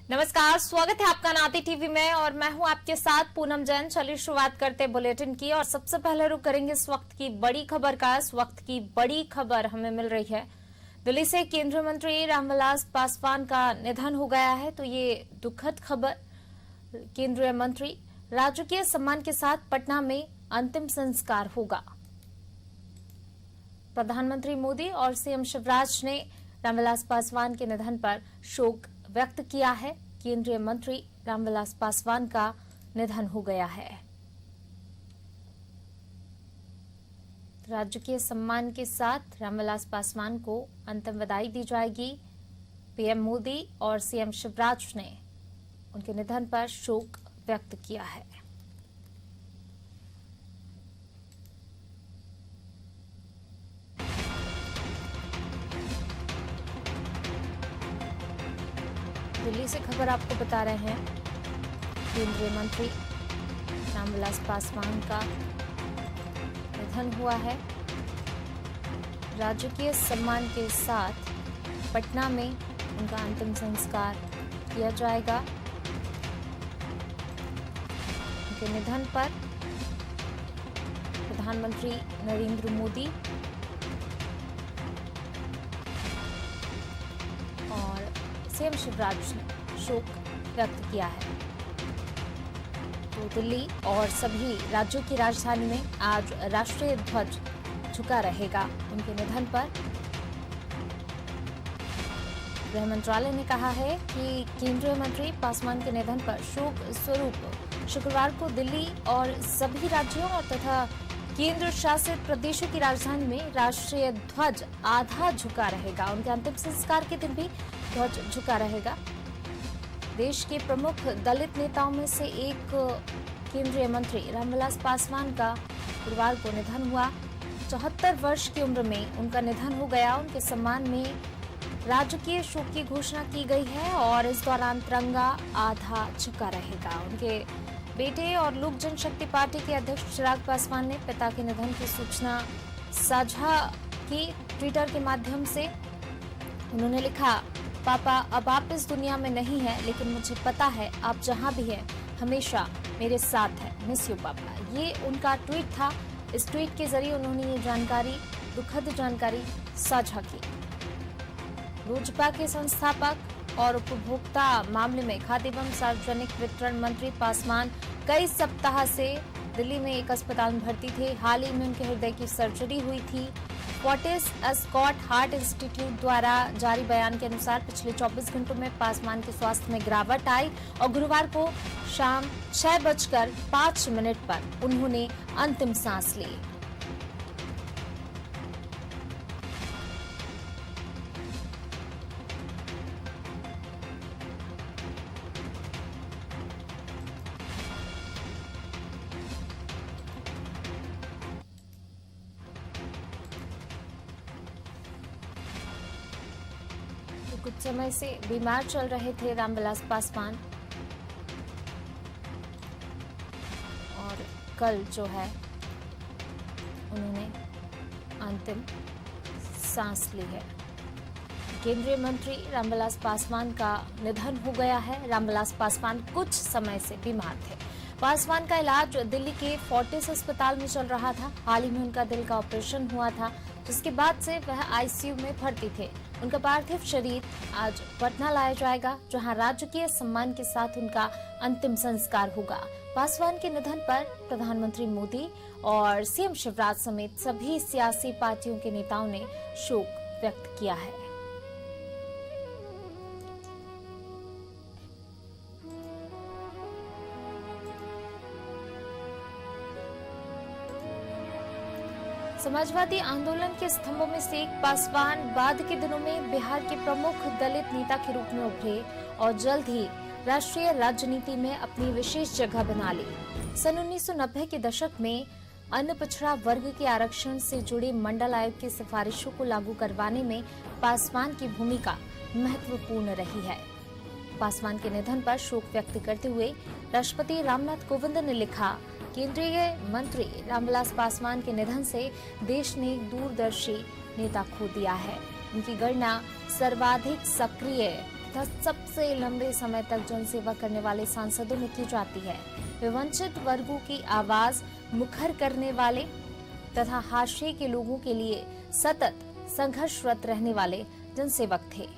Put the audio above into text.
नमस्कार, स्वागत है आपका नाती टीवी में और मैं हूं आपके साथ पूनम जैन। चलिए शुरुआत करते हैं बुलेटिन की और सबसे पहले रुक करेंगे इस वक्त की बड़ी खबर का। इस वक्त की बड़ी खबर हमें मिल रही है दिल्ली से। केंद्रीय मंत्री रामविलास पासवान का निधन हो गया है, तो ये दुखद खबर। केंद्रीय मंत्री राजकीय सम्मान के साथ पटना में अंतिम संस्कार होगा। प्रधानमंत्री मोदी और सीएम शिवराज ने रामविलास पासवान के निधन पर शोक व्यक्त किया है। केंद्रीय मंत्री रामविलास पासवान का निधन हो गया है। राजकीय सम्मान के साथ रामविलास पासवान को अंतिम विदाई दी जाएगी। पीएम मोदी और सीएम शिवराज ने उनके निधन पर शोक व्यक्त किया है। दिल्ली से खबर आपको बता रहे हैं, केंद्रीय मंत्री रामविलास पासवान का निधन हुआ है। राजकीय सम्मान के साथ पटना में उनका अंतिम संस्कार किया जाएगा। उनके निधन पर प्रधानमंत्री नरेंद्र मोदी और सीएम शिवराज ने शोक व्यक्त किया है। तो दिल्ली और सभी राज्यों की राजधानी में आज राष्ट्रीय ध्वज झुका रहेगा उनके निधन पर। गृह मंत्रालय ने कहा है कि केंद्रीय मंत्री पासवान के निधन पर शोक स्वरूप शुक्रवार को दिल्ली और सभी राज्यों और तथा केंद्र शासित प्रदेशों की राजधानी में राष्ट्रीय ध्वज आधा झुका रहेगा। उनके अंतिम संस्कार के दिन भी ध्वज झुका रहेगा। देश के प्रमुख दलित नेताओं में से एक केंद्रीय मंत्री रामविलास पासवान का गुरुवार को निधन हुआ। 74 वर्ष की उम्र में उनका निधन हो गया। उनके सम्मान में राजकीय शोक की घोषणा की गई है और इस दौरान तिरंगा आधा झुका रहेगा। उनके बेटे और लोक जनशक्ति पार्टी के अध्यक्ष चिराग पासवान ने पिता के निधन की सूचना साझा की ट्विटर के माध्यम से। उन्होंने लिखा, पापा अब आप इस दुनिया में नहीं हैं, लेकिन मुझे पता है आप जहां भी हैं हमेशा मेरे साथ हैं। मिस यू पापा, ये उनका ट्वीट था। इस ट्वीट के जरिए उन्होंने ये जानकारी, दुखद जानकारी साझा की। लोजपा के संस्थापक और उपभोक्ता मामले में खाद्य एवं सार्वजनिक वितरण मंत्री पासवान कई सप्ताह से दिल्ली में एक अस्पताल में भर्ती थे। हाल ही में उनके हृदय की सर्जरी हुई थी। फोर्टिस एस्कॉट हार्ट इंस्टीट्यूट द्वारा जारी बयान के अनुसार पिछले 24 घंटों में पासवान के स्वास्थ्य में गिरावट आई और गुरुवार को शाम 6:05 पर उन्होंने अंतिम सांस ली। कुछ समय से बीमार चल रहे थे रामविलास पासवान और कल जो है उन्होंने अंतिम सांस ली है। केंद्रीय मंत्री रामविलास पासवान का निधन हो गया है। रामविलास पासवान कुछ समय से बीमार थे। पासवान का इलाज दिल्ली के फोर्टिस अस्पताल में चल रहा था। हाल ही में उनका दिल का ऑपरेशन हुआ था, जिसके बाद से वह आईसीयू में भर्ती थे। उनका पार्थिव शरीर आज पटना लाया जाएगा, जहां राजकीय सम्मान के साथ उनका अंतिम संस्कार होगा। पासवान के निधन पर प्रधानमंत्री मोदी और सीएम शिवराज समेत सभी सियासी पार्टियों के नेताओं ने शोक व्यक्त किया है। समाजवादी आंदोलन के स्तंभों में से एक पासवान बाद के दिनों में बिहार के प्रमुख दलित नेता के रूप में उभरे और जल्द ही राष्ट्रीय राजनीति में अपनी विशेष जगह बना ली। सन 1990 के दशक में अन्य पिछड़ा वर्ग के आरक्षण से जुड़े मंडल आयोग की सिफारिशों को लागू करवाने में पासवान की भूमिका महत्वपूर्ण रही है। पासवान के निधन पर शोक व्यक्त करते हुए राष्ट्रपति रामनाथ कोविंद ने लिखा, केंद्रीय मंत्री रामविलास पासवान के निधन से देश ने दूरदर्शी नेता खो दिया है। उनकी गणना सर्वाधिक सक्रिय तथा सबसे लंबे समय तक जनसेवा करने वाले सांसदों में की जाती है। वे वंचित वर्गों की आवाज मुखर करने वाले तथा हाशिए के लोगों के लिए सतत संघर्षरत रहने वाले जनसेवक थे।